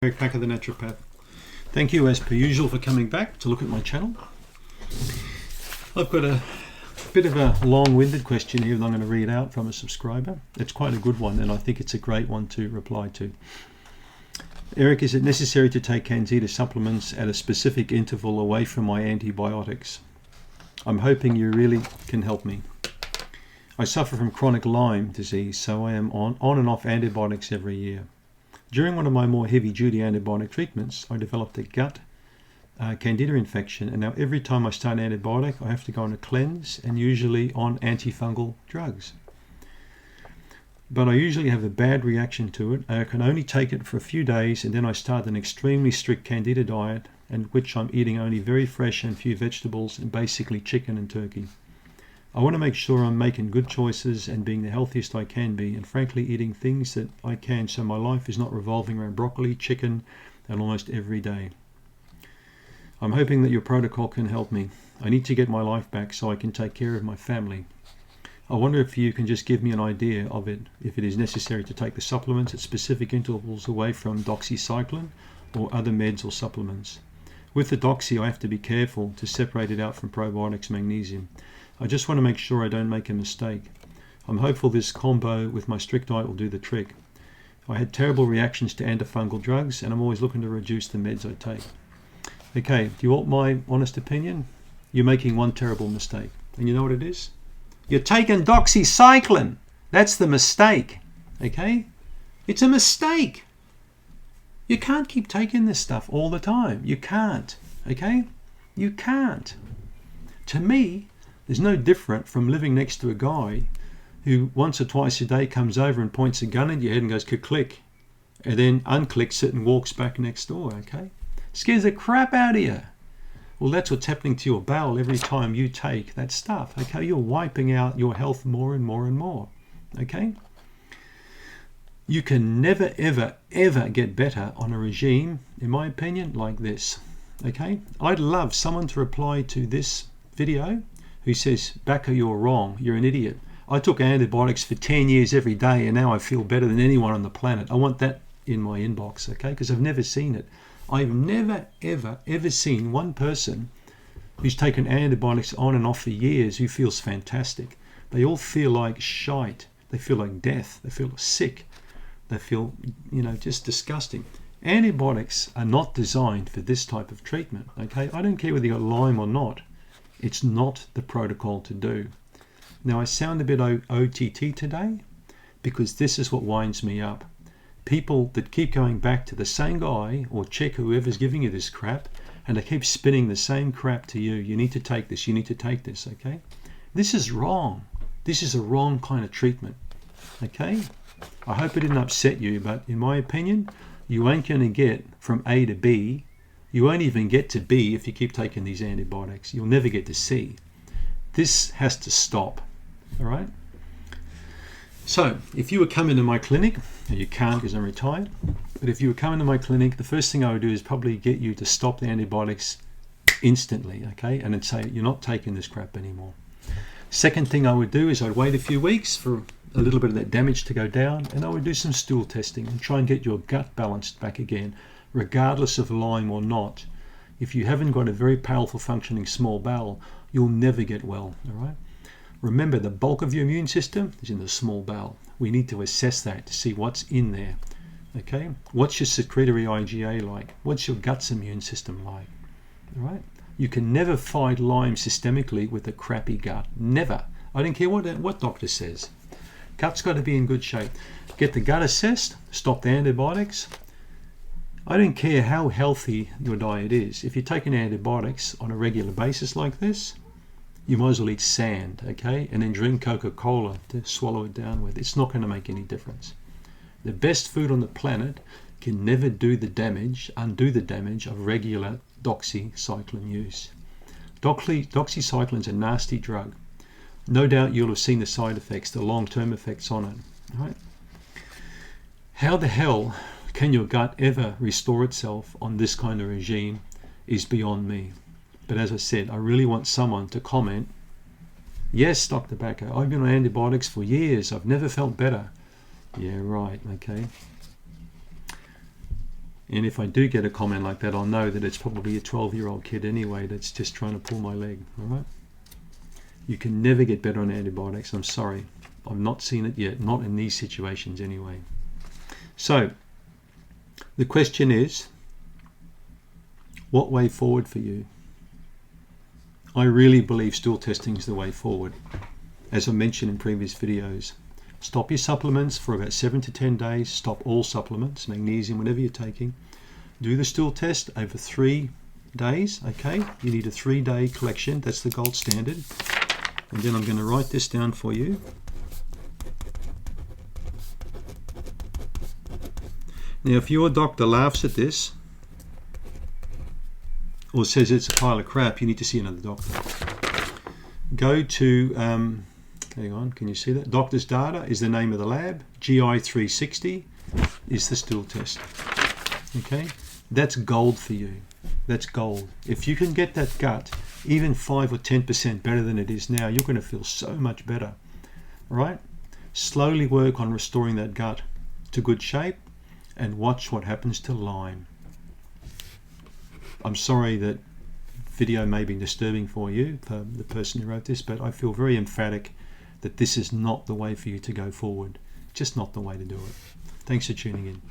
Eric Packer, the naturopath. Thank you as per usual for coming back to look at my channel. I've got a bit of a long-winded question here that I'm going to read out from a subscriber. It's quite a good one and I think it's a great one to reply to. Eric, is it necessary to take Candida supplements at a specific interval away from my antibiotics? I'm hoping you really can help me. I suffer from chronic Lyme disease, so I am on and off antibiotics every year. During one of my more heavy-duty antibiotic treatments, I developed a gut Candida infection, and now every time I start an antibiotic, I have to go on a cleanse and usually on antifungal drugs. But I usually have a bad reaction to it. I can only take it for a few days, and then I start an extremely strict Candida diet, in which I'm eating only very fresh and few vegetables and basically chicken and turkey. I want to make sure I'm making good choices and being the healthiest I can be, and frankly eating things that I can so my life is not revolving around broccoli, chicken, and almost every day. I'm hoping that your protocol can help me. I need to get my life back so I can take care of my family. I wonder if you can just give me an idea of it, if it is necessary to take the supplements at specific intervals away from doxycycline or other meds or supplements. With the doxy, I have to be careful to separate it out from probiotics magnesium. I just want to make sure I don't make a mistake. I'm hopeful this combo with my strict diet will do the trick. I had terrible reactions to antifungal drugs and I'm always looking to reduce the meds I take. Okay, do you want my honest opinion? You're making one terrible mistake. And you know what it is? You're taking doxycycline. That's the mistake. Okay? It's a mistake. You can't keep taking this stuff all the time. You can't. Okay? You can't. To me, there's no different from living next to a guy who once or twice a day comes over and points a gun at your head and goes click, and then unclicks it and walks back next door, okay? Scares the crap out of you. Well, that's what's happening to your bowel every time you take that stuff, okay? You're wiping out your health more and more and more, okay? You can never, ever, ever get better on a regime, in my opinion, like this, okay? I'd love someone to reply to this video who says, Backer, you're wrong, you're an idiot. I took antibiotics for 10 years every day and now I feel better than anyone on the planet. I want that in my inbox, okay? Because I've never seen it. I've never, ever, ever seen one person who's taken antibiotics on and off for years who feels fantastic. They all feel like shite. They feel like death. They feel sick. They feel, just disgusting. Antibiotics are not designed for this type of treatment, okay? I don't care whether you got Lyme or not. It's not the protocol to do. Now, I sound a bit OTT today because this is what winds me up. People that keep going back to the same guy or chick, whoever's giving you this crap, and they keep spinning the same crap to you. You need to take this, you need to take this, okay? This is wrong. This is a wrong kind of treatment, okay? I hope it didn't upset you, but in my opinion, you ain't going to get from A to B. You won't even get to B if you keep taking these antibiotics. You'll never get to C. This has to stop, all right? So, if you were coming to my clinic, and you can't because I'm retired, but if you were coming to my clinic, the first thing I would do is probably get you to stop the antibiotics instantly, okay? And then say, you're not taking this crap anymore. Second thing I would do is I'd wait a few weeks for a little bit of that damage to go down, and I would do some stool testing and try and get your gut balanced back again, regardless of Lyme or not. If you haven't got a very powerful functioning small bowel, you'll never get well, all right? Remember, the bulk of your immune system is in the small bowel. We need to assess that to see what's in there, okay? What's your secretory IgA like? What's your gut's immune system like, all right? You can never fight Lyme systemically with a crappy gut, never. I don't care what doctor says. Gut's got to be in good shape. Get the gut assessed, stop the antibiotics. I don't care how healthy your diet is. If you're taking antibiotics on a regular basis like this, you might as well eat sand, okay? And then drink Coca-Cola to swallow it down with. It's not going to make any difference. The best food on the planet can never undo the damage of regular doxycycline use. Doxycycline's a nasty drug. No doubt you'll have seen the side effects, the long-term effects on it, all right? How the hell can your gut ever restore itself on this kind of regime is beyond me. But as I said, I really want someone to comment, yes, Dr. Backer, I've been on antibiotics for years. I've never felt better. Yeah, right, okay. And if I do get a comment like that, I'll know that it's probably a 12-year-old kid anyway that's just trying to pull my leg. All right? You can never get better on antibiotics. I'm sorry. I've not seen it yet, not in these situations anyway. So, the question is, what way forward for you? I really believe stool testing is the way forward. As I mentioned in previous videos, stop your supplements for about 7 to 10 days. Stop all supplements, magnesium, whatever you're taking. Do the stool test over 3 days, okay? You need a 3-day collection. That's the gold standard. And then I'm going to write this down for you. Now, if your doctor laughs at this or says it's a pile of crap, you need to see another doctor. Go to, hang on, can you see that? Doctor's Data is the name of the lab. GI360 is the stool test. Okay, that's gold for you. That's gold. If you can get that gut even 5 or 10% better than it is now, you're going to feel so much better. Right? Slowly work on restoring that gut to good shape and watch what happens to Lyme. I'm sorry that video may be disturbing for you, for the person who wrote this, but I feel very emphatic that this is not the way for you to go forward. Just not the way to do it. Thanks for tuning in.